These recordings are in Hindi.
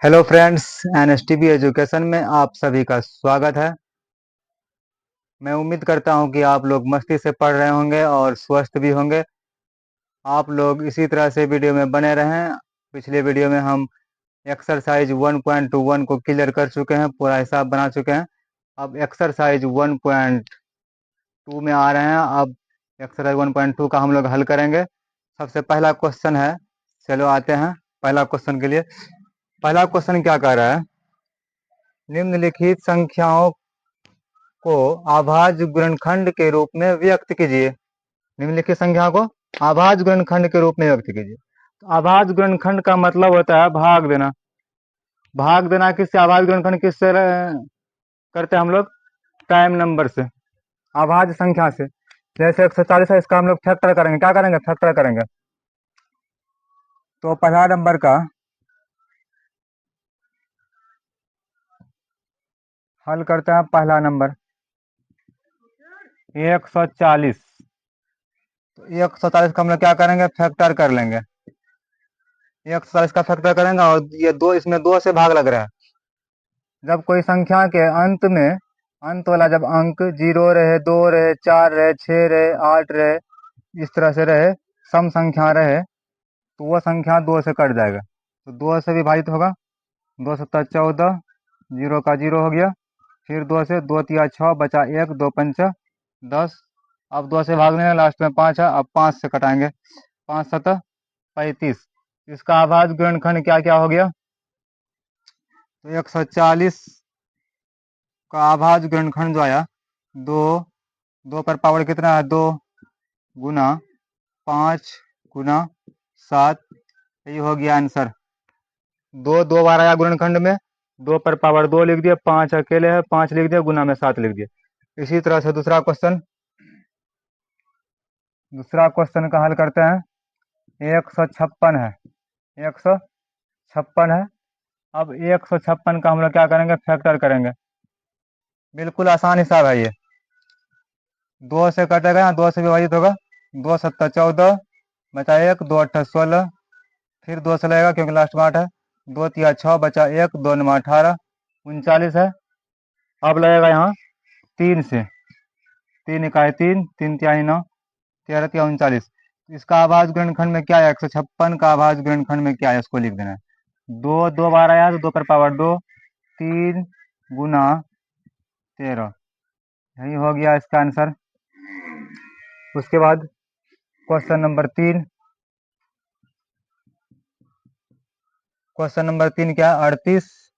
हेलो फ्रेंड्स, एनएसटीबी एजुकेशन में आप सभी का स्वागत है। मैं उम्मीद करता हूं कि आप लोग मस्ती से पढ़ रहे होंगे और स्वस्थ भी होंगे। आप लोग इसी तरह से वीडियो में बने रहें। पिछले वीडियो में हम एक्सरसाइज 1.21 को क्लियर कर चुके हैं, पूरा हिसाब बना चुके हैं। अब एक्सरसाइज 1.2 में आ रहे हैं। अब एक्सरसाइज 1.2 का हम लोग हल करेंगे। सबसे पहला क्वेश्चन है, चलो आते हैं पहला क्वेश्चन के लिए। पहला क्वेश्चन क्या कह रहा है? निम्नलिखित संख्याओं को अभाज्य गुणनखंड के रूप में व्यक्त कीजिए। निम्नलिखित संख्या को अभाज्य गुणनखंड के रूप में व्यक्त कीजिए। तो अभाज्य गुणनखंड का मतलब होता है भाग देना। भाग देना किससे? अभाज्य गुणनखंड किससे करते हैं हम लोग? टाइम नंबर से, अभाज्य संख्या से। जैसे 140 है, इसका हम लोग फैक्टर करेंगे। क्या करेंगे? फैक्टर करेंगे। तो पहला नंबर का हल करते हैं। पहला नंबर 140। तो 140 का हम लोग क्या करेंगे? फैक्टर कर लेंगे। 140 का फैक्टर करेंगे और ये दो, इसमें दो से भाग लग रहा है। जब कोई संख्या के अंत में, अंत वाला जब अंक 0 रहे, 2 रहे, 4 रहे, 6 रहे, 8 रहे, इस तरह से रहे, सम संख्या रहे, तो वो संख्या 2 से कट जाएगा। तो 2 से विभाजित होगा। 2 सत्ता 14, 0 का 0 हो गया। फिर 2 से, 2 तिया 6, बचा 1, 2 पंचा 10। अब 2 से भागने में लास्ट में 5 है, अब 5 से कटाएंगे। 5 सत्ता 35। इसका आभाज्य गुणनखंड क्या क्या हो गया? तो 140 का आभाज्य गुणनखंड जो आया, 2, 2 पर पावर कितना है? 2 गुना 5 गुना 7, यही हो गया आंसर। 2 2 बार आया गुणनखंड में, 2 पर पावर 2 लिख दिया, 5 अकेले है, 5 लिख दिया, गुना में 7 लिख दिया। इसी तरह से दूसरा क्वेश्चन का हल करते हैं। 156 है, 156 है। अब 156 का हम लोग क्या करेंगे? फैक्टर करेंगे। बिल्कुल आसान हिसाब है ये। 2 से कटेगा, 2 से विभाजित होगा। 2 सत्ता 14, बचा 1, 2 अट्ठा 16। फिर 2 से लगेगा क्योंकि लास्ट में 8 है। 2 तिया 6, बचा 1, 2 नवा 18, 39 है। अब लगेगा यहाँ 3 से। 3 इकाई 3, 3 तिहाई 9, 13 तिया 39। इसका आभाज्य गुणनखंड में क्या है? 156 का आभाज्य गुणनखंड में क्या है, इसको लिख देना है। 2 2 बार आया तो 2 पर पावर 2, 3 गुना 13, यही हो गया इसका आंसर। उसके बाद क्वेश्चन नंबर 3। क्वेश्चन नंबर 3 क्या है? 38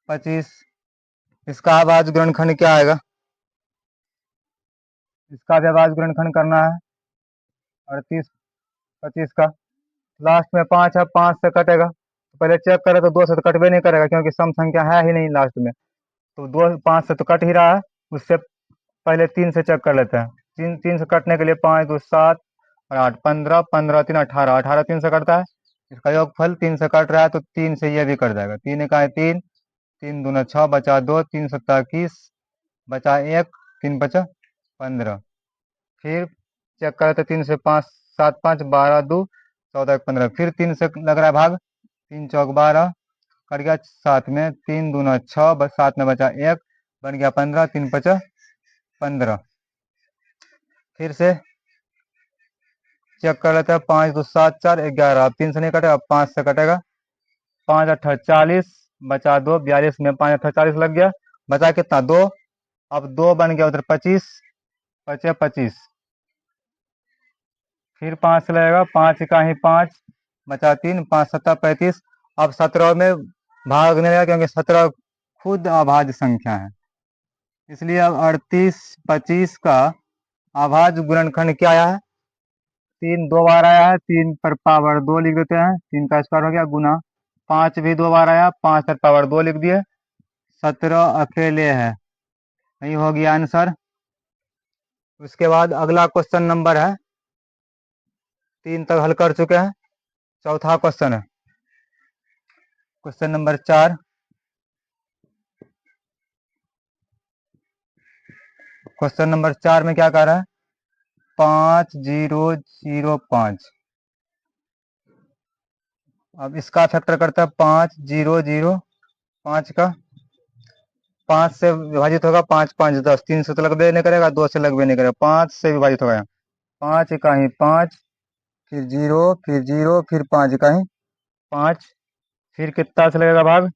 25। इसका आभाज्य गुणनखंड क्या आएगा? इसका भी आभाज्य गुणनखंड करना है। 38 25 का लास्ट में 5 है, 5 से कटेगा। तो पहले चेक करें तो 2 से तो कटबे नहीं करेगा क्योंकि सम संख्या है ही नहीं लास्ट में। तो 2 5 से तो कट ही रहा है। उससे पहले 3 से चेक कर लेते हैं। 3 से कटने के लिए 5 2 7 और 8 15, 15 3 18, 18 3 से कटता है। इसका योगफल 3 से कट रहा है तो 3 से ये भी कट जाएगा। 3 इकाई 3, 3 दूना 6, बचा 2, 3 सत्ता 21, बचा 1, 3 बचा 15। फिर चेक करें तो 3 से 5 7 5 12 2 14 15। फिर 3 से लग रहा है भाग। 3 चौक 12, कट गया 7 में। 3 दूना 6, 7 में बचा 1, बन गया 15, 3 बचा 15। फिर से चेक कर लेते हैं। 5 2 7 4 11। अब 3 से नहीं कटेगा, अब 5 से कटेगा। 5 अट्ठा 40, बचा 2 42 में 5 अट्ठा 40 लग गया। बचा कितना? 2। अब 2 बन गया उधर 25, बचे 25। फिर 5 से लगेगा, 5 का ही 5, बचा 3, 5 सत्ता 35। अब 17 में भागने लगा क्योंकि 17 खुद अभाज्य संख्या है, इसलिए अब 38 25 का अभाज्य गुणनखंड क्या आया है? 3 2 बार आया है, 3 पर पावर 2 लिख देते हैं। 3 का स्क्वायर हो गया, गुना 5 भी 2 बार आया, 5 पर पावर 2 लिख दिए। 17 अकेले है, यही हो गया आंसर। उसके बाद अगला क्वेश्चन नंबर है, 3 तक हल कर चुके हैं। चौथा क्वेश्चन है, क्वेश्चन नंबर 4। क्वेश्चन नंबर 4 में क्या कह रहा है? 5005। अब इसका फैक्टर करता है 5 0 0 5 का 5 से विभाजित होगा, 5 5 10, 3 से तो लगभग नहीं करेगा, 2 से लगभग नहीं करेगा, 5 से विभाजित होगा यहाँ। 5 1 5, फिर 0 फिर 0 फिर 5 1 5, फिर कितना से लगेगा भाग,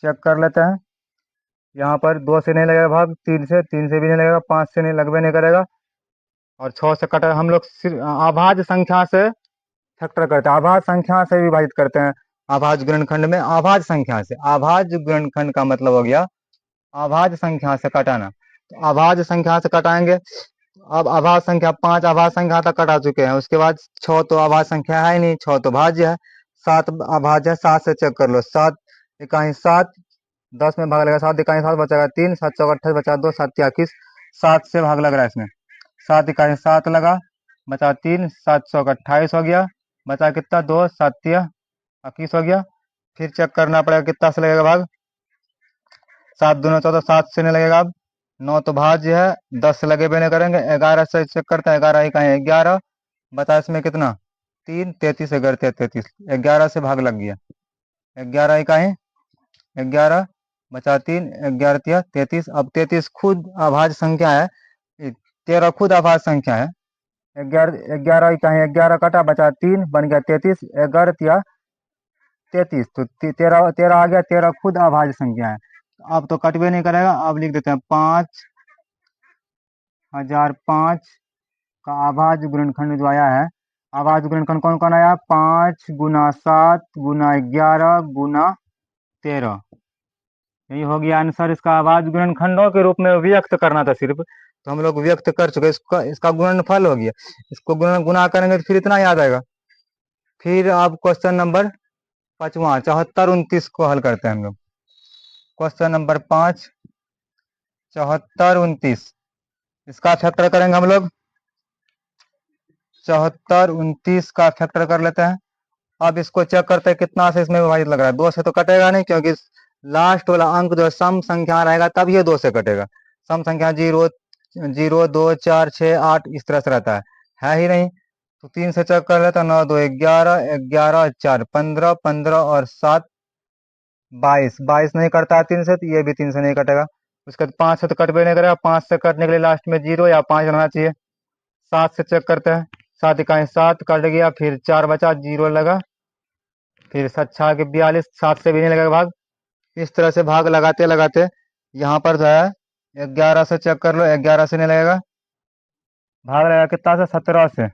चेक कर लेते हैं। यहाँ पर 2 से नहीं लगेगा भाग, 3 से भी नहीं लगेगा, 5 से नहीं लगभग नहीं करेगा, और 6 से कटा। हम लोग अभाज्य संख्या से फैक्टर करते हैं, अभाज्य संख्या से विभाजित करते हैं। अभाज्य गुणनखंड में अभाज्य संख्या से, अभाज्य गुणनखंड का मतलब हो गया अभाज्य संख्या से कटाना। तो अभाज्य संख्या से कटाएंगे। अब अभाज्य संख्या 5 अभाज्य संख्या तक कटा चुके हैं, उसके बाद 6 तो अभाज्य संख्या है ही नहीं, 6 तो भाज्य है। 7 अभाज्य है, 7 से चेक कर लो, 7 इकाई 7, 10 में भाग लगेगा, 7 इकाई 7 बचेगा 3, 7 चौक 28 बचा 2, 7 21, 7 से भाग लग रहा है इसमें। 7 इकाई 7 लगा, बचा 3, 7 चौक 28 हो गया, बचा कितना 2, 7 21 हो गया। फिर चेक करना पड़ेगा कितना से लगेगा भाग, 7 दूना 14, 7 से नहीं लगेगा। अब 9 तो भाज्य है, 10 से लगे भी नहीं करेंगे, 11 से चेक करते हैं, 11 इकाई 11, बता इसमें कितना 3, 33 करते 33, 11 से भाग लग गया, 11 इकाई 11 बचा 3, 11 33। अब 33 खुद अभाज्य संख्या है, 13 खुद अभाज्य संख्या है। 11 11 इकाई 11 कटा, बचा 3, बन गया 33, 11 33, तो 13 13 आ गया, 13 खुद अभाज्य संख्या है। अब तो कटवे नहीं करेगा, अब लिख देते हैं 5005 का अभाज्य गुणनखंड जो आया है। अभाज्य गुणनखंड कौन कौन आया, 5 गुना 7 गुना 11 गुना 13। यही हो गया आंसर। इसका अभाज्य गुणनखंडों के रूप में व्यक्त करना था सिर्फ, तो हम लोग व्यक्त कर चुके। इसका गुणनफल हो गया, इसको गुना करेंगे तो फिर इतना याद आएगा। फिर अब क्वेश्चन नंबर 5वां 74 29 को हल करते हैं हम लोग। क्वेश्चन नंबर 5 74 29, इसका फैक्टर करेंगे हम लोग। 74 29 का फैक्टर कर लेते हैं। अब इसको चेक करते हैं कितना से इसमें विभाजित लग रहा है। 2 से तो कटेगा नहीं, क्योंकि लास्ट वाला अंक जो है सम संख्या रहेगा तब ये 2 से कटेगा। सम संख्या 0 0 2 4 6 8 इस तरह से रहता है ही नहीं। तो 3 से चेक कर लेते हैं, 9 2 11 11 4 15 15 और 7 22, 22 नहीं कटता है 3 से, तो ये भी 3 से नहीं कटेगा। उसके बाद 5 से तो कटबे नहीं करेगा, 5 से कटने के लिए लास्ट में 0 या 5 रहना चाहिए। 7 से चेक करते हैं, 7 इकाई 7 कट गया, फिर 4 बचा, 0 लगा, फिर 7 के 42, 7 से भी नहीं लगेगा भाग। इस तरह से भाग लगाते लगाते यहाँ पर जो है 11 से चेक कर लो, 11 से नहीं लगेगा, भाग लगेगा कितना से, 17 से।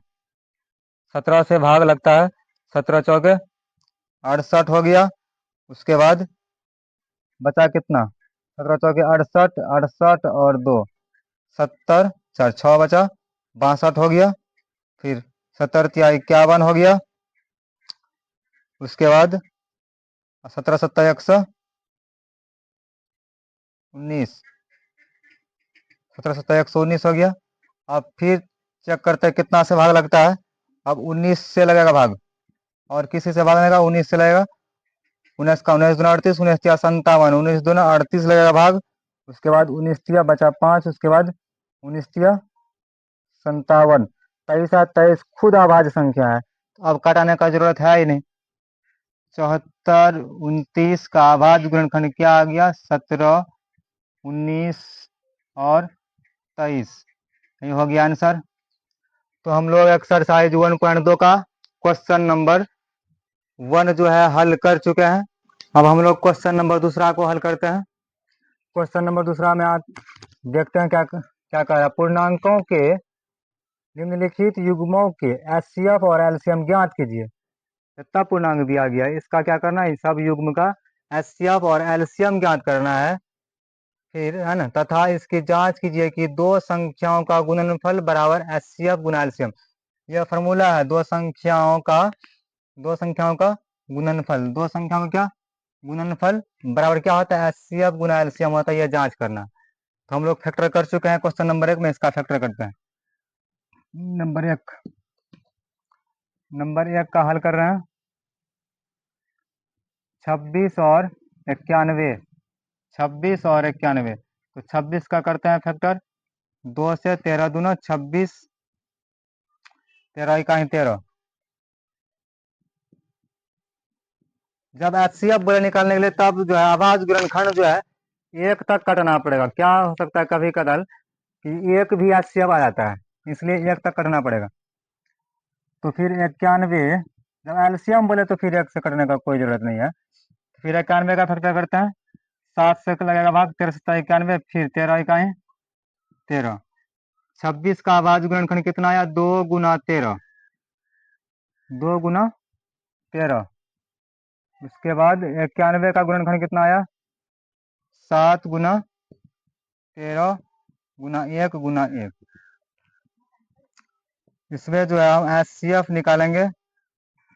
17 से भाग लगता है, 17 चौके 68 हो गया। उसके बाद बचा कितना, 17 चौके 68, 68 और 2 70, 4 6 बचा, 62 हो गया। फिर 70 तिया 51 हो गया। उसके बाद 17 17 119, 17 17 119 हो गया। अब फिर चेक करते हैं कितना से भाग लगता है। अब 19 से लगेगा भाग, और किसी से भाग लगेगा, 19 से लगेगा। 19 का 19 दूना 38, 19 तिया 57, 19 दूना 38 लगेगा भाग। उसके बाद 19 तिया बचा 5, उसके बाद 19 तिया 57, 23 23 खुद अभाज्य संख्या है, तो अब कटाने का जरूरत है ही नहीं। 74 29 का अभाज्य गुणनखंड क्या आ गया, 17 19 और 23। ये हो गया आंसर। तो हम लोग एक्सरसाइज 1.2 का क्वेश्चन नंबर 1 जो है हल कर चुके हैं। अब हम लोग क्वेश्चन नंबर दूसरा को हल करते हैं। क्वेश्चन नंबर दूसरा में आप देखते हैं क्या क्या कह रहा है। पूर्णांकों के निम्नलिखित युग्मों के एचसीएफ और एलसीएम ज्ञात कीजिए। कितना पूर्णांक दिया गया है, इसका क्या करना है, सब युग्म का एचसीएफ और एलसीएम ज्ञात करना है। फिर है ना, तथा इसकी जांच कीजिए कि दो संख्याओं का गुणनफल बराबर एचसीएफ गुना एलसीएम। यह फॉर्मूला है, दो संख्याओं का गुणनफल, दो संख्याओं का क्या गुणनफल बराबर क्या होता है, एचसीएफ गुना एलसीएम होता है, यह जांच करना। तो हम लोग फैक्टर कर चुके हैं। क्वेश्चन नंबर 1 में इसका फैक्टर करते हैं। नंबर 1 का हल कर रहे हैं। 26 और 91, 26 और 91, तो 26 का करते हैं फैक्टर, 2 से 13 दूना 26, 13 इकाई 13, जब HCF बोले निकालने के लिए तब जो है आवाज गुणनखंड जो है एक तक कटना पड़ेगा। क्या हो सकता है कभी कदाल कि एक भी HCF आ जाता है, इसलिए एक तक कटना पड़ेगा। तो फिर 91, जब एलसीएम बोले तो फिर एक से कटने का कोई जरूरत नहीं है। फिर 91 का फैक्टर करते हैं, 7 से लगेगा भाग, 13 सत्ता 91, फिर 13 इकाई 13। 26 का आवाज गुणनखंड कितना आया? 2 गुना 13, 2 गुना 13। उसके बाद 91 का गुणनखंड कितना आया? 7 गुना 13 गुना 1 गुना 1। इसमें जो है हम HCF निकालेंगे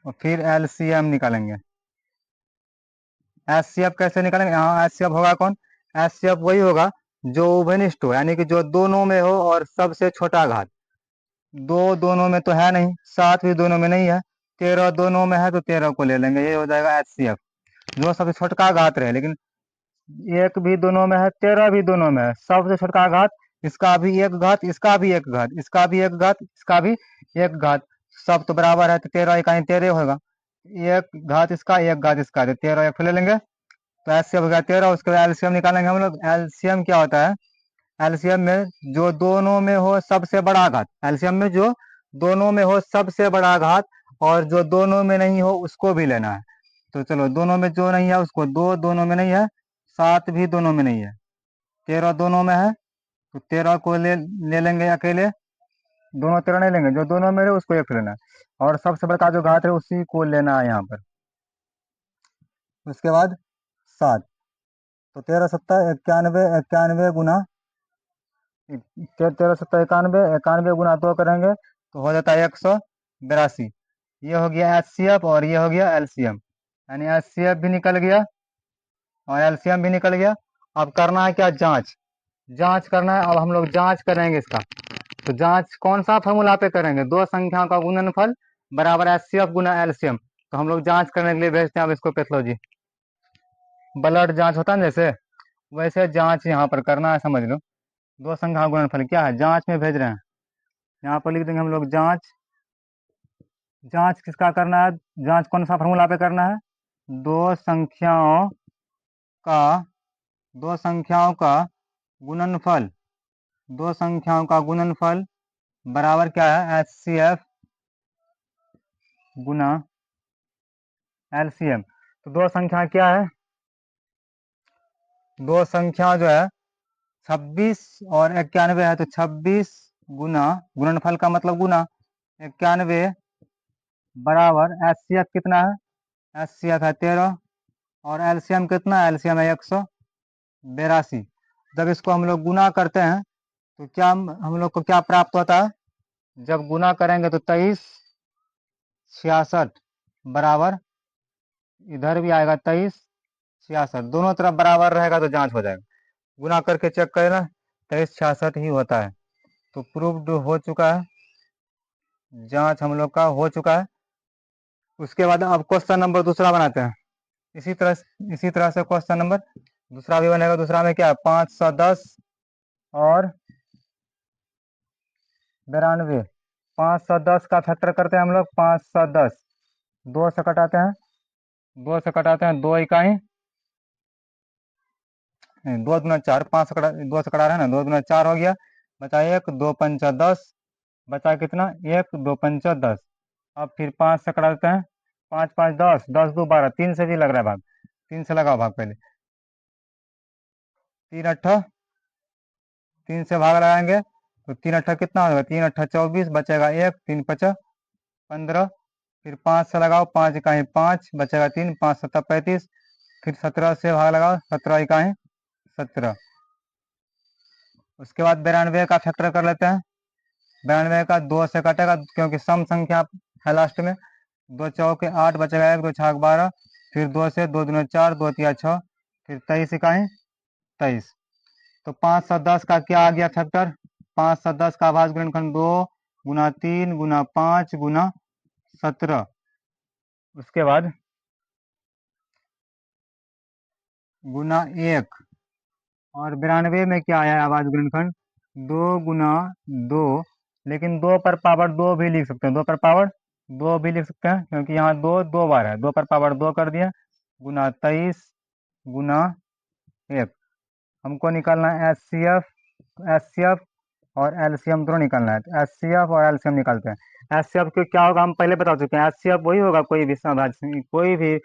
और फिर LCM निकालेंगे। HCF कैसे निकालेंगे? यहाँ HCF होगा कौन? HCF वही होगा जो उभयनिष्ठ हो, यानी कि जो दोनों में हो और सबसे छोटा घात। 2 दोनों में तो है नहीं, 7 भी दोनों में नहीं है, 13 दोनों में है, तो 13 को ले लेंगे। ये हो जाएगा HCF, जो सबसे छोटका घात रहे। लेकिन 1 भी दोनों में है, 13 भी दोनों में है, सबसे छोटका घात, इसका भी एक घात, इसका भी एक घात, इसका भी एक घात, इसका भी एक घात, सब तो बराबर है, तो 13 इकाई 13 होगा। एक घात इसका, एक घात इसका, तो 13 एक ले लेंगे, तो एलसीएम हो गया 13। उसके बाद एलसीएम निकालेंगे हम लोग। एलसीएम क्या होता है? एलसीएम में जो दोनों में हो सबसे बड़ा घात, एलसीएम में जो दोनों में हो सबसे बड़ा घात, और जो दोनों में नहीं हो उसको भी लेना है। तो चलो, दोनों में जो नहीं है उसको, 2 दोनों में नहीं है, 7 भी दोनों में नहीं है, 13 दोनों में है, तो 13 को ले लेंगे अकेले। दोनों 13 नहीं लेंगे, जो दोनों में है उसको एक लेना है, और सबसे बड़ा जो घात है उसी को लेना है यहाँ पर। उसके बाद 7, तो 13 सत्ता 91, 91 गुना 13 सत्ता 91, 91 गुना 2 करेंगे तो हो जाता है 182। ये हो गया HCF और ये हो गया LCM, यानी HCF भी निकल गया और LCM भी निकल गया। अब करना है क्या? जांच। जांच करना है। अब हम लोग जांच करेंगे इसका। तो जांच कौन सा फॉर्मूला पे करेंगे? दो संख्याओं का गुणनफल बराबर HCF गुना LCM। तो हम लोग जांच करने के लिए भेजते हैं अब इसको पैथोलॉजी। ब्लड जांच होता है ना जैसे, वैसे जांच यहाँ पर करना है, समझ लो। दो संख्या गुणनफल क्या है, जांच में भेज रहे हैं। यहाँ पर लिख देंगे हम लोग जांच। जांच किसका करना है? जांच कौन सा फॉर्मूला पे करना है? दो संख्याओं का दो संख्याओं का गुणनफल, दो संख्याओं का गुणनफल बराबर क्या है? HCF गुना LCM। तो दो संख्या क्या है? दो संख्या जो है 26 और 91 है, तो 26 गुना, गुणनफल का मतलब गुना, 91 बराबर HCF कितना है? HCF है 13, और LCM कितना है? LCM है 182। जब इसको हम लोग गुना करते हैं तो क्या हम लोग को क्या प्राप्त होता है? जब गुना करेंगे तो 23 66 बराबर, इधर भी आएगा 23 66, दोनों तरफ बराबर रहेगा तो जांच हो जाएगा। गुना करके चेक करें ना, 23 66 ही होता है। तो प्रूव्ड हो चुका है, जांच हम लोग का हो चुका है। उसके बाद अब क्वेश्चन नंबर दूसरा बनाते हैं। इसी तरह से क्वेश्चन नंबर दूसरा भी बनेगा। दूसरा में क्या है? 510 और 92। 510 का फैक्टर करते हैं हम लोग। 510 2 से कटाते हैं, 2 से कटाते हैं, 2 इकाई, 2 दूना 4, 5 से कटा, 2 से कटा रहे हैं ना, 2 दूना 4 हो गया, बचा 1, 2 पंचा 10, बचा कितना? 1, 2 पंचा 10। अब फिर 5 से कटा देते हैं, 5 5 10, 10 2 12, 3 से भी लग रहा है भाग, 3 से लगाओ भाग पहले, 3 अट्ठा, 3 से भाग लगाएंगे तो 3 अट्ठा कितना होगा? 3 अट्ठा 24, बचेगा 1, 3 पचा 15, फिर 5 से लगाओ, 5 इकाई 5, बचेगा 3, 5 सत्ता 35, फिर 17 से भाग लगाओ, 17 इकाई 17। उसके बाद 92 का फैक्टर कर लेते हैं। 92 का 2 से कटेगा क्योंकि सम संख्या है लास्ट में। 2 चौके 8, बचेगा 1, 2 छाक 12, फिर 2 से 2 दूना 4, 2 तिया 6, फिर 23 इकाई 23। तो 510 का क्या आ गया फैक्टर? 510 का आभाज्य गुणनखंड 2 गुना 3 गुना 5 गुना 17। उसके बाद गुना 1, और 92 में क्या आया आवाज गुणनखंड? 2 गुना 2, लेकिन 2 पर पावर 2 भी लिख सकते हैं, 2 पर पावर 2 भी लिख सकते हैं, क्योंकि यहाँ 2 2 बार है, 2 पर पावर 2 कर दिया, गुना 23 गुना 1। हमको निकालना है एचसीएफ और एलसीएम दोनों निकालना है। तो एचसीएफ और एलसीएम निकालते हैं। एचसीएफ को क्या होगा हम पहले बता चुके हैं। एचसीएफ वही होगा कोई भी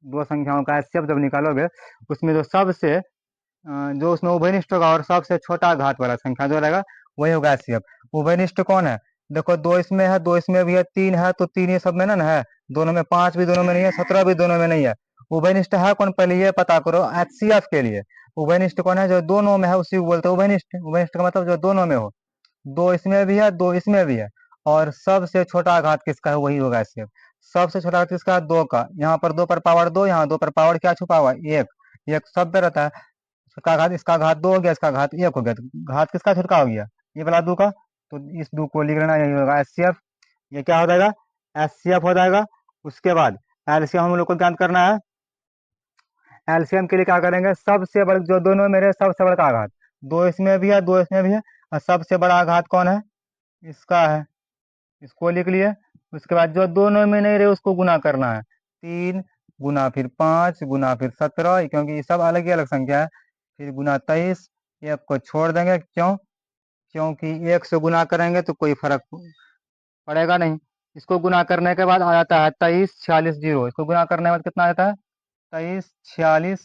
दो संख्याओं का एचसीएफ जब निकालोगे उसमें जो उसमें उभयनिष्ठ होगा और सबसे छोटा घात वाला संख्या जो रहेगा वही होगा एचसीएफ। उभयनिष्ठ कौन है? देखो दो इसमें है, दो इसमें भी है, तीन है, तो तीन ये सब में ना है। दोनों में, 5 भी दोनों में नहीं है, 17 भी दोनों में नहीं है। उभयनिष्ठ है कौन पहले ये पता करो एचसीएफ के लिए। उभयनिष्ठ कौन है? जो दोनों में है उसी को बोलते हैं उभयनिष्ठ। उभयनिष्ठ का मतलब जो दोनों में हो, दो इसमें भी है, दो इसमें भी है, और सबसे छोटा घात किसका है वही होगा एचसीएफ। सबसे छोटा घात किसका है? दो का। यहाँ पर दो पर पावर दो, यहाँ दो पर पावर क्या छुपा हुआ है? एक। एक शब्द रहता है। इसका घात दो हो गया, इसका घात एक हो गया, तो घात किसका छोटका हो गया? ये वाला दो का। तो इस दो को लिख लेना, यही होगा एचसीएफ। ये क्या हो जाएगा? एचसीएफ हो जाएगा। उसके बाद एलसीएम हम लोग को ज्ञात करना है। एलसीएम के लिए क्या करेंगे? सबसे बड़ा जो दोनों में रहे सबसे बड़ा आघात। दो इसमें भी है, दो इसमें भी है, और सबसे बड़ा आघात कौन है? इसका है। इसको लिख लिए। उसके बाद जो दोनों में नहीं रहे उसको गुना करना है। 3 गुना फिर 5 गुना फिर 17, क्योंकि ये सब अलग ही अलग संख्या है। फिर गुना 23। एक को छोड़ देंगे, क्यों? क्योंकि एक से गुना करेंगे तो कोई फर्क पड़ेगा नहीं। इसको गुना करने के बाद आ जाता है 23 46 जीरो। इसको गुना करने के बाद कितना आ जाता है? 23 46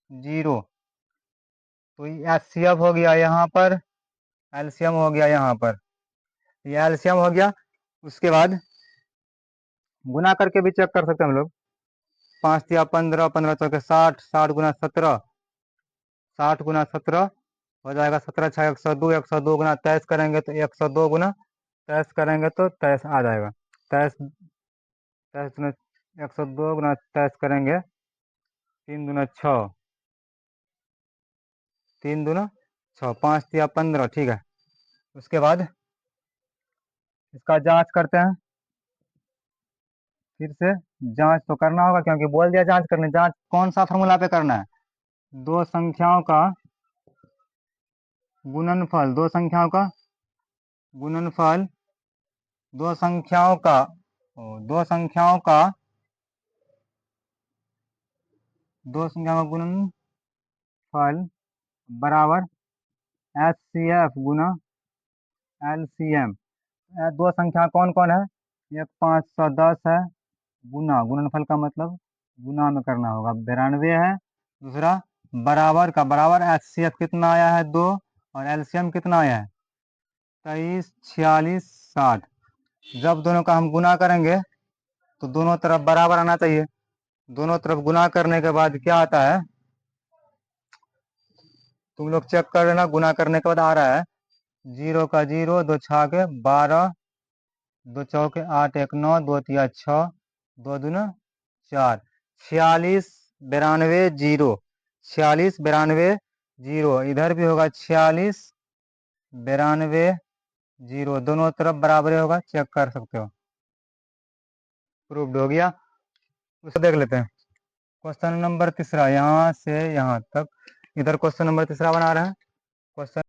जीरो। तो ये एचसीएफ हो गया यहाँ पर, एलसीएम हो गया यहाँ पर। ये एलसीएम हो गया। उसके बाद गुना करके भी चेक कर सकते हैं हम लोग। 5 या 15, 15 चौके 60, 60 गुना 17, 60 गुना 17 हो जाएगा 17 छः 102, 102 गुना 23 करेंगे तो 102 गुना 23 करेंगे तो 23 आ जाएगा। 23 23 गुना 102 गुना 23 करेंगे, 3 दुना 6, 3 दुना 6, 5 या 15, ठीक है। उसके बाद इसका जांच करते हैं। फिर से जांच तो करना होगा क्योंकि बोल दिया जांच करने। जांच कौन सा फॉर्मूला पे करना है? दो संख्याओं का गुणनफल, दो संख्याओं का गुणनफल, दो संख्याओं का दो संख्याओं का दो संख्याओं का गुणनफल बराबर एचसीएफ गुना एलसीएम। दो संख्या कौन कौन है? एक 510 है, गुना, गुणनफल का मतलब गुना में करना होगा, 92 है। दूसरा बराबर का, बराबर एचसीएफ कितना आया है? 2, और एलसीएम कितना आया है? 23 46 60। जब दोनों का हम गुना करेंगे तो दोनों तरफ बराबर आना चाहिए। दोनों तरफ गुना करने के बाद क्या आता है तुम लोग चेक कर लेना। गुना करने के बाद आ रहा है 0 का 0, 2 छाके 12, 2 चौके 8, 1 9, 2 तिया 6, 2 दूना 4, 46 92 जीरो, 46 92 जीरो। इधर भी होगा 46 92 जीरो, दोनों तरफ बराबर होगा, चेक कर सकते हो। प्रूव्ड हो गया। उसको देख लेते हैं। क्वेश्चन नंबर तीसरा, यहाँ से यहाँ तक। इधर क्वेश्चन नंबर तीसरा बना रहे हैं। क्वेश्चन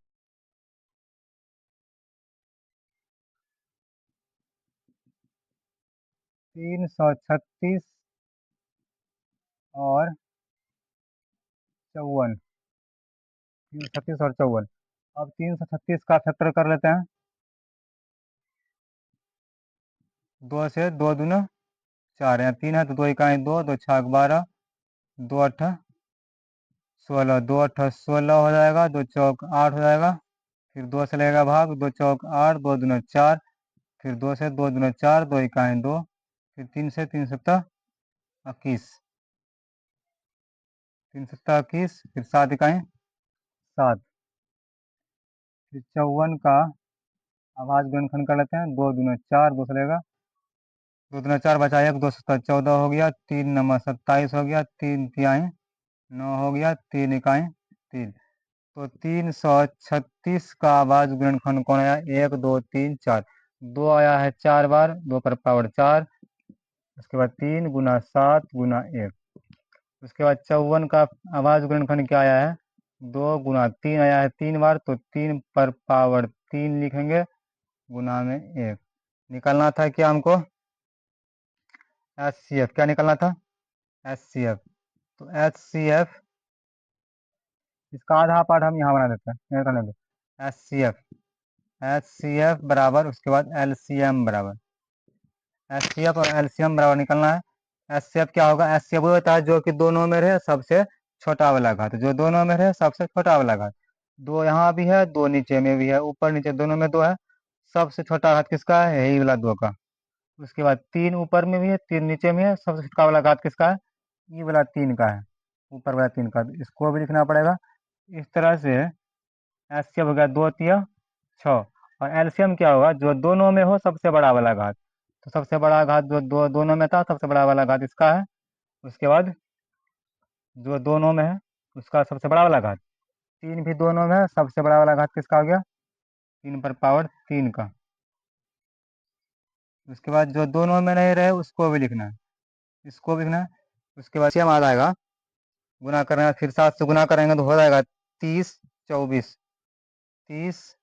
336 और 54, 336 और 54। अब 336 का फैक्टर कर लेते हैं। 2 से 2 दूना 4, यहाँ 3 है तो 2 इकाई 2, 2 छाक 12, 2 अट्ठा 16, 2 अट्ठा 16 हो जाएगा, 2 चौक 8 हो जाएगा। फिर 2 से लगेगा भाग, 2 चौक 8, 2 दूना 4, फिर 2 से 2 दूना 4, 2 इकाई 2, फिर 3 से 3 सत्ता 21, 3 सत्ता 21, फिर 7 इकाई 7। फिर 54 का आवाज गुणनखंड कर लेते हैं। 2 दूना 4, 2 से लगेगा 2 दूना 4 बचा 1, 2 सत्ता 14 हो गया, 3 नमा 27 हो गया, 3 तिहाई 9 हो गया, 3 इकाई 3। तो 336 का आवाज गुणनखंड कौन आया? 1 2 3 4। 2 आया है 4 बार, 2 पर पावर 4। उसके बाद 3 गुना 7 गुना 1। उसके बाद 54 का आवाज गुणनखंड क्या आया है? 2 गुना 3 आया है 3 बार, तो 3 पर पावर 3 लिखेंगे, गुना में 1। निकलना था क्या हमको? एचसीएफ। क्या निकलना था? एचसीएफ। तो HCF, इसका आधा पार्ट हम यहाँ बना देते हैं। एच सी एफ बराबर, उसके बाद LCM बराबर, HCF और LCM बराबर निकलना है। HCF क्या होगा? HCF वो होता है जो कि दोनों में रहे सबसे छोटा वाला घात, जो दोनों में रहे सबसे छोटा वाला घात। दो यहाँ भी है, दो नीचे में भी है, ऊपर नीचे दोनों में दो है। सबसे छोटा घात किसका है? यही वाला दो का। उसके बाद तीन ऊपर में भी है, तीन नीचे में है, सबसे छोटा वाला घात किसका है? ये वाला तीन का है, ऊपर वाला तीन का। इसको भी लिखना पड़ेगा इस तरह से। HCF हो गया दो तिया छः, और LCM क्या होगा? जो दोनों में हो सबसे बड़ा वाला घात। तो सबसे बड़ा घात जो दोनों में था, सबसे बड़ा वाला घात इसका है। उसके बाद जो दोनों में है उसका सबसे बड़ा वाला घात। तीन भी दोनों में है, सबसे बड़ा वाला घात किसका हो गया? 3 पर पावर 3 का। उसके बाद जो दोनों में नहीं रहे उसको भी लिखना है, इसको भी लिखना है। उसके बाद हम आ जाएगा, गुना करना है, फिर 7 से गुना करेंगे तो हो जाएगा 30 24, 30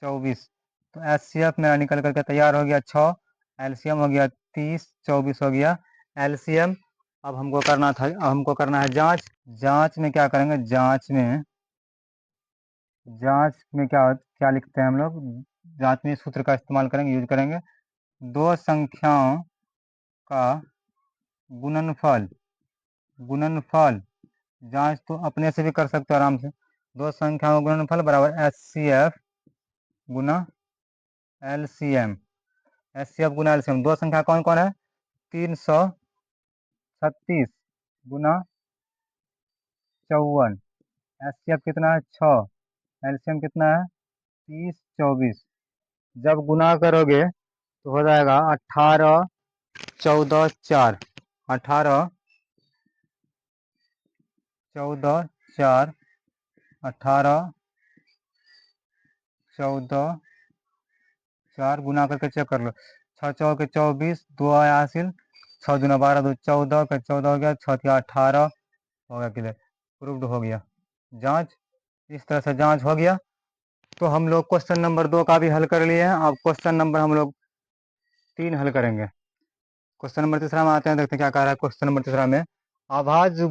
24। तो HCF मेरा निकल करके तैयार हो गया 6, LCM हो गया 30 24 हो गया LCM। अब हमको करना था, अब हमको करना है जांच। जांच में क्या करेंगे? जांच में क्या क्या लिखते हैं हम लोग? जांच में इस सूत्र का इस्तेमाल करेंगे, यूज करेंगे। दो संख्याओं का गुणनफल, गुणनफल जांच तो अपने से भी कर सकते हो आराम से। दो संख्याओं का गुणनफल बराबर HCF गुना LCM। HCF गुना LCM, दो संख्या कौन कौन है? 336 गुना 54। HCF कितना है? 6। LCM कितना है? 30 24। जब गुना करोगे तो हो जाएगा 18 14 4। 18 14 4, 18 14 4 गुना करके चेक कर लो। 6 चौके 24, दो आया हासिल, 6 दूना 12, 2 14 का 14 हो गया, 6 तिया 18 हो गया। क्लियर, प्रूव्ड हो गया। जांच इस तरह से जांच हो गया। तो हम लोग क्वेश्चन नंबर 2 का भी हल कर लिए हैं। अब क्वेश्चन नंबर हम लोग 3 हल करेंगे। क्वेश्चन नंबर तीसरा में आते हैं, देखते हैं क्या कह रहा है क्वेश्चन नंबर तीसरा में। अभाज्य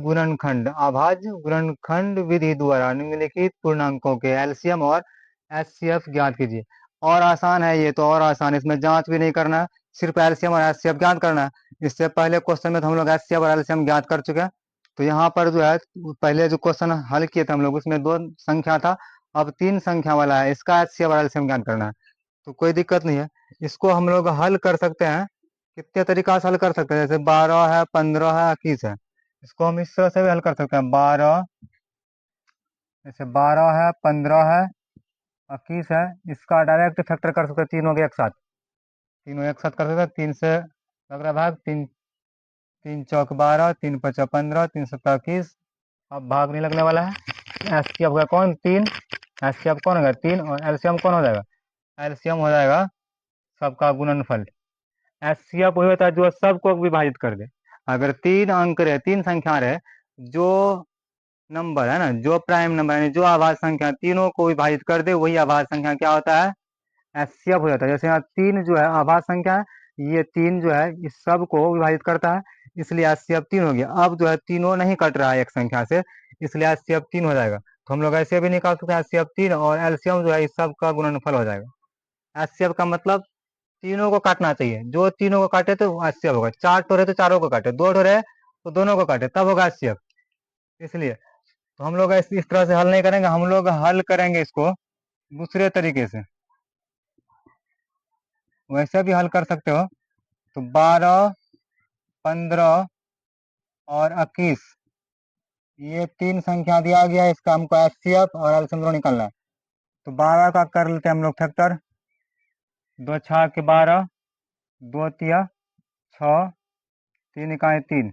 गुणनखंड विधि द्वारा निम्नलिखित पूर्णांकों के LCM और HCF ज्ञात कीजिए। और आसान है ये तो, और आसान, इसमें जांच भी नहीं करना है, सिर्फ LCM और HCF ज्ञात करना है। इससे पहले क्वेश्चन में तो हम लोग HCF और LCM ज्ञात कर चुके हैं। तो यहाँ पर जो है, पहले जो क्वेश्चन हल किए थे हम लोग उसमें दो संख्या था, अब तीन संख्या वाला है, इसका HCF और LCM ज्ञात करना है। तो कोई दिक्कत नहीं है, इसको हम लोग हल कर सकते हैं। कितने तरीका से हल कर सकते हैं? जैसे 12 है, 15 है, 21 है, इसको हम इस तरह से भी हल कर सकते हैं। 12, जैसे 12 है, 15 है, 21 है, इसका डायरेक्ट फैक्टर कर सकते हैं तीनों के एक साथ। तीनों एक साथ कर सकते हैं, 3 से लग रहा है भाग, 3 3 चौक 12, 3 पचा 15, 3 सत्ता 21। अब भाग नहीं लगने वाला है। एससीएफ होगा कौन? 3। एससीएफ कौन होगा? 3। और एलसीएम कौन हो जाएगा? एलसीएम हो जाएगा सबका गुणनफल। एचसीएफ वही होता है जो सबको विभाजित कर दे। अगर तीन अंक रहे, तीन संख्या रहे, जो नंबर है ना, जो प्राइम नंबर है, जो आभाज्य संख्या तीनों को विभाजित कर दे, वही आभाज्य संख्या क्या होता है? एचसीएफ हो जाता है। जैसे यहाँ तीन जो है आभाज्य संख्या है, ये तीन जो है इस सब को विभाजित करता है, इसलिए एचसीएफ 3 हो गया। अब जो है तीनों नहीं कट रहा है एक संख्या से, इसलिए एचसीएफ 3 हो जाएगा। तो हम लोग ऐसे भी निकाल सकते हैं एचसीएफ 3, और एलसीएम जो है इस सब का गुणनफल हो जाएगा। एचसीएफ का मतलब तीनों को काटना चाहिए, जो तीनों को काटे तो एचसीएफ होगा। चार ठो रहे तो चारों को काटे, दो ठो रहे तो दोनों को काटे, तब होगा एचसीएफ। इसलिए तो हम लोग इस तरह से हल नहीं करेंगे, हम लोग हल करेंगे इसको दूसरे तरीके से। वैसे भी हल कर सकते हो। तो 12 15 और 21, ये तीन संख्या दिया गया है, इसका हमको एचसीएफ और एलसीएम निकालना है। तो 12 का कर लेते हैं हम लोग फैक्टर। 2 6 के 12, 2 तिया 6, 3 इकाई 3।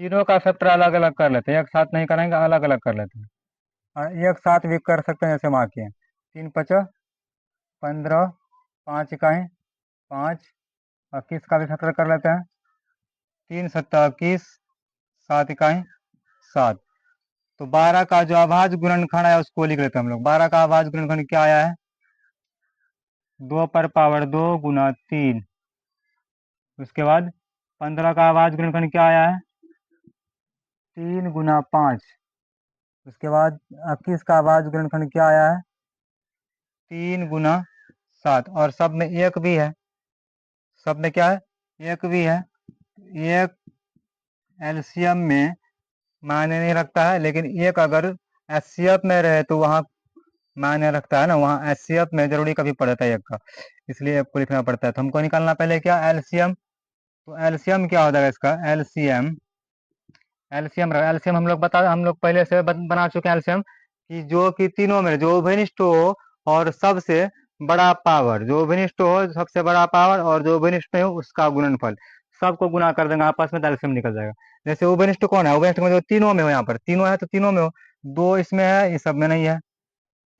तीनों का फैक्टर अलग अलग कर लेते हैं, एक साथ नहीं करेंगे, अलग अलग कर लेते हैं। और एक साथ भी कर सकते हैं, जैसे माँ के 3 5 15, 5 इकाई 5। 21 का भी फैक्टर कर लेते हैं। 3 7 21, 7 इकाई 7। तो 12 का जो अभाज्य गुणनखंड है उसको लिख लेते हैं हम लोग। 12 का अभाज्य गुणनखंड क्या आया है? 2 पर पावर 2 गुना 3। उसके बाद 15 का अभाज्य गुणनखंड क्या आया है? 3 × 5। उसके बाद 21 का अभाज्य गुणनखंड क्या आया है? 3 × 7। और सब में एक भी है, सब में क्या है? एक भी है। एक एलसीएम में मायने नहीं रखता है, लेकिन एक अगर एचसीएफ में रहे तो वहाँ मायने रखता है ना। वहाँ एचसीएफ में जरूरी कभी पड़ता है एक का, इसलिए एक को लिखना पड़ता है। तो हमको निकालना पहले क्या? एलसीएम। तो एलसीएम क्या हो जाएगा इसका? एलसीएम एलसीएम हम लोग पहले से बना चुके हैं एलसीएम, कि जो कि तीनों में जो उभयनिष्ठ हो और सबसे बड़ा पावर, जो उभयनिष्ठ हो सबसे बड़ा पावर और जो उभयनिष्ठ नहीं हो उसका गुणनफल, सबको गुणा कर देंगे आपस में, तो एलसीएम निकल जाएगा। जैसे उभयनिष्ठ कौन है? उभयनिष्ठ में जो तीनों में हो, यहाँ पर तीनों है तो तीनों में हो, दो इसमें है, इस सब में नहीं है,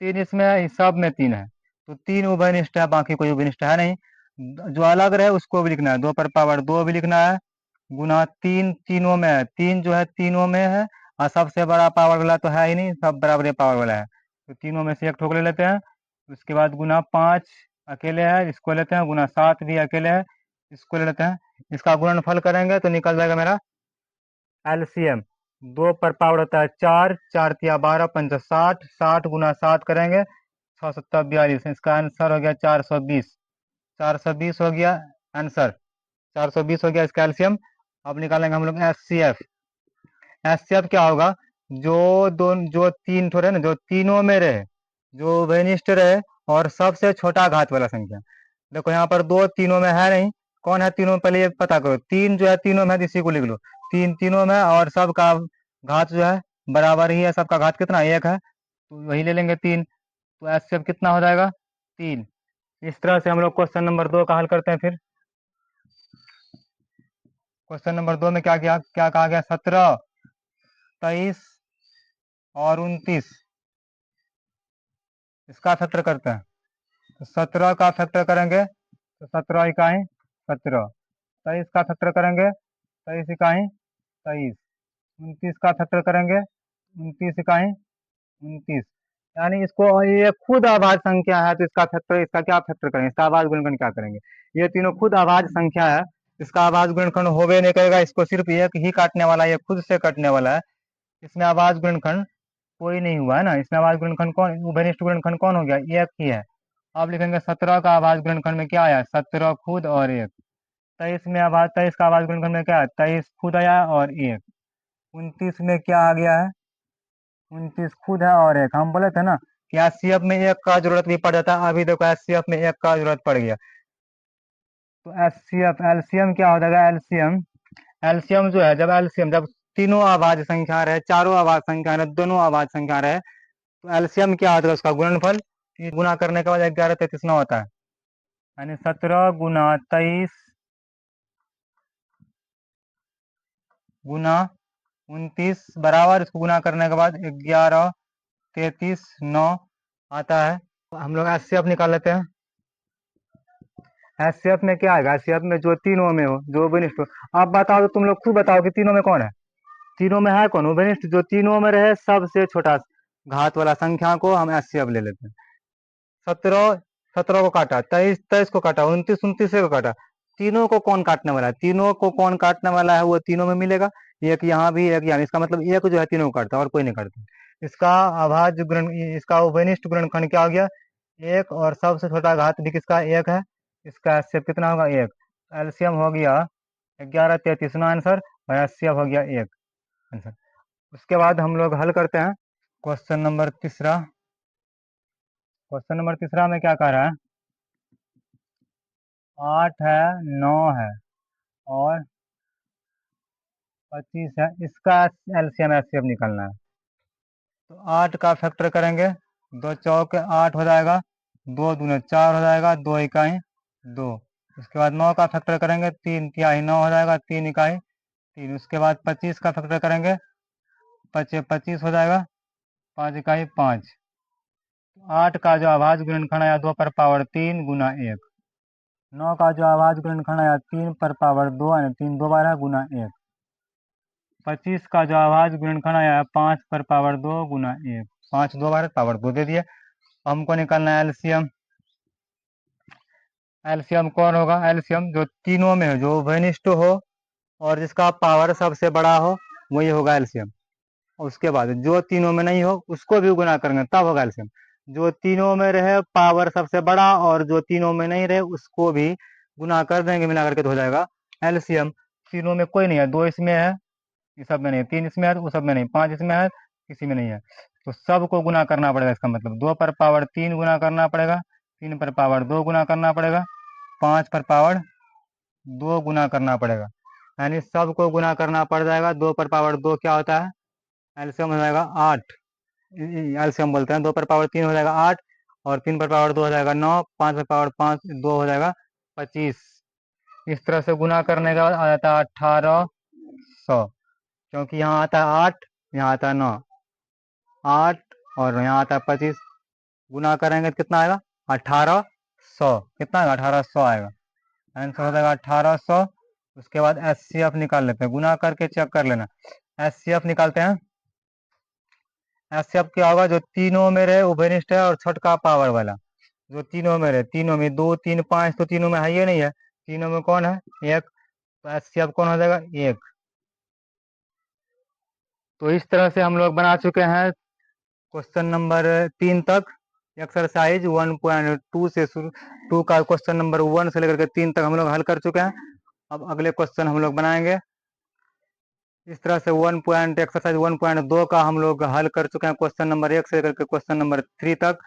तीन इसमें है, इस सब में तीन है, तो तीन उभयनिष्ठ है, बाकी कोई उभयनिष्ठ है नहीं। जो अलग रहे उसको भी लिखना है, 2 पर पावर 2 भी लिखना है, गुना तीन तीनों में है, तीन जो है तीनों में है, और सबसे बड़ा पावर वाला तो है ही नहीं, सब बराबर पावर वाला है, तो तीनों में से एक ठोक ले लेते हैं। उसके बाद गुना 5 अकेले है, इसको लेते हैं, गुना 7 भी अकेले है, इसको ले लेते हैं। इसका गुणनफल करेंगे तो निकल जाएगा मेरा एलसीएम। 2 पर पावर होता है 4, 4 × 3 = 12, 5 × 60, 60 × 7 करेंगे 6 × 7 = 42। इसका आंसर हो गया 420। 420 हो गया आंसर, 420 हो गया इसका एलसीएम। अब निकालेंगे हम लोग एचसीएफ। एचसीएफ क्या होगा? जो तीन ठो रहे ना, जो तीनों में रहे, जो उभयनिष्ठ रहे और सबसे छोटा घात वाला संख्या। देखो यहाँ पर दो तीनों में है नहीं, कौन है तीनों में? पहले ये पता करो। तीन जो है तीनों में है, इसी को लिख लो। तीन तीनों में और सबका घात जो है बराबर ही है, सबका घात कितना? एक है, तो वही ले लेंगे 3। तो एचसीएफ कितना हो जाएगा? 3। इस तरह से हम लोग क्वेश्चन नंबर 2 का हल करते हैं। फिर क्वेश्चन नंबर 2 में क्या किया, क्या कहा गया? 17, 23 और 29, इसका फैक्टर करते हैं। तो 17 का फैक्टर करेंगे तो 17 इकाई 17। 23 का फैक्टर करेंगे 23 इकाई 23। 29 का फैक्टर करेंगे 29 इकाई 29। यानी इसको, ये खुद अभाज्य संख्या है तो इसका फैक्टर, इसका क्या फैक्टर करेंगे? इसका अभाज्य गुणनखंड क्या करेंगे? ये तीनों खुद अभाज्य संख्या है, इसका अभाज्य गुणनखंड होबे नहीं करेगा, इसको सिर्फ एक ही काटने वाला है, ये खुद से कटने वाला है। इसमें अभाज्य गुणनखंड कोई नहीं हुआ है ना, इसमें अभाज्य गुणनखंड कौन, उभयनिष्ठ गुणनखंड कौन हो गया? एक ही है। अब लिखेंगे 17 का अभाज्य गुणनखंड में क्या आया? 17 खुद और एक। 23 का अभाज्य गुणनखंड में क्या है? 23 खुद आया और एक। 29 में क्या आ गया है? 29 खुद है और एक। हम बोले थे ना कि एचसीएफ में एक का जरूरत भी पड़ जाता है, अभी देखो एचसीएफ में एक का जरूरत पड़ गया। तो एचसीएफ एलसीएम क्या हो जाएगा? एलसीएम एलसीएम जो है, जब तीनों अभाज्य संख्या रहे, चारों अभाज्य संख्या रहे, दोनों अभाज्य संख्या रहे, तो एलसीएम क्या होता है? उसका गुणनफल। ये गुना करने के बाद 11 × 33 9 होता है, यानी 17 × 23 × 29 बराबर, इसको गुना करने के बाद 11 33 9 आता है। हम लोग एचसीएफ निकाल लेते हैं। एचसीएफ में क्या आएगा? एचसीएफ में जो तीनों में हो, जो उभयनिष्ठ हो। आप बताओ, तो तुम लोग खुद बताओ कि तीनों में कौन है? तीनों में है कौन? उभयनिष्ठ। जो तीनों में रहे सबसे छोटा घात वाला संख्या को हम एचसीएफ ले लेते हैं। 17 17 को काटा, 23 23 को काटा, 29 29 को काटा, तीनों को कौन काटने वाला है? तीनों को कौन काटने वाला है वो तीनों में मिलेगा, एक यहाँ भी एक यहाँ। इसका मतलब एक जो है तीनों को काटता है और कोई नहीं काटता। इसका अभाज्य गुणन, इसका उभयनिष्ठ गुणनखंड क्या हो गया? एक, और सबसे छोटा घात भी किसका? एक है। इसका एचसीएफ कितना होगा? एक। एलसीएम हो गया 11 33 आंसर, और एचसीएफ हो गया एक आंसर। उसके बाद हम लोग हल करते हैं क्वेश्चन नंबर तीसरा। क्वेश्चन नंबर तीसरा में क्या कह रहा है? 8 है, 9 है और 25 है, इसका एलसीएम एचसीएफ निकालना है। तो 8 का फैक्टर करेंगे, 2 चौक 8 हो जाएगा, 2 दूने 4 हो जाएगा, 2 इकाई 2। उसके बाद 9 का फैक्टर करेंगे, 3 तिहाई 9 हो जाएगा, 3 इकाई 3। उसके बाद 25 का फैक्टर करेंगे, 25 हो जाएगा, 5 इकाई 5। 8 का जो अभाज्य गुणनखंड आया 2 पर पावर 3 गुना 1। 9 का जो अभाज्य गुणनखंड आया 3 पर पावर 2, यानी 3 2 बार गुना 1। 25 का जो अभाज्य गुणनखंड आया 5 पर पावर 2 गुना 1। 5 2 बार पावर 2 दे दिए। हमको निकालना है एलसीएम। एलसीएम कौन होगा? एलसीएम जो तीनों में हो, जो उभयनिष्ठ हो और जिसका पावर सबसे बड़ा हो वही होगा एलसीएम। उसके बाद जो तीनों में नहीं हो उसको भी गुना करेंगे तब होगा एलसीएम। जो तीनों में रहे पावर सबसे बड़ा और जो तीनों में नहीं रहे उसको भी गुना कर देंगे, मिला करके तो हो जाएगा एलसीएम। तीनों में कोई नहीं है, दो इसमें है, ये सब में नहीं, तीन इसमें है वो सब में नहीं, पांच इसमें है किसी में नहीं है, तो सबको गुना करना पड़ेगा। इसका मतलब दो पर पावर तीन गुना करना पड़ेगा, तीन पर पावर दो गुना करना पड़ेगा, पांच पर पावर दो गुना करना पड़ेगा, यानी सबको गुना करना पड़ जाएगा। दो पर पावर दो क्या होता है, एलसीएम हो जाएगा 8। एलसीएम बोलते हैं। दो पर पावर तीन हो जाएगा 8 और तीन पर पावर दो हो जाएगा 9, पांच पर पावर पांच दो हो जाएगा 25। इस तरह से गुना करने के बाद आ जाता है 1800, क्योंकि यहाँ आता है 8, यहाँ आता है 9, 8 और यहाँ आता है 25, गुना करेंगे तो कितना आएगा 1800। कितना आएगा 1800 आएगा, आंसर हो जाएगा 1800। उसके बाद एचसीएफ निकाल लेते हैं, गुना करके चेक कर लेना। एचसीएफ निकालते हैं। एचसीएफ क्या होगा, जो तीनों में रहे उभयनिष्ठ है और छठ का पावर वाला, जो तीनों में रहे, तीनों में दो तीन पांच तो तीनों में है ही नहीं है, तीनों में कौन है एक, तो एचसीएफ कौन हो जाएगा एक। तो इस तरह से हम लोग बना चुके हैं क्वेश्चन नंबर 3 तक। एक्सरसाइज 1.2 से शुरू, 2 का क्वेश्चन नंबर 1 से लेकर के 3 तक हम लोग हल कर चुके हैं। अब अगले क्वेश्चन हम लोग बनाएंगे। इस तरह से एक्सरसाइज 1.2 का हम लोग हल कर चुके हैं, क्वेश्चन नंबर 1 से लेकर के क्वेश्चन नंबर 3 तक।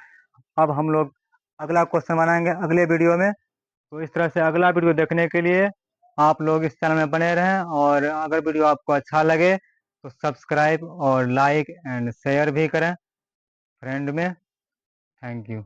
अब हम लोग अगला क्वेश्चन बनाएंगे अगले वीडियो में। तो इस तरह से अगला वीडियो देखने के लिए आप लोग इस चैनल में बने रहें, और अगर वीडियो आपको अच्छा लगे तो सब्सक्राइब और लाइक एंड शेयर भी करें फ्रेंड में। Thank you.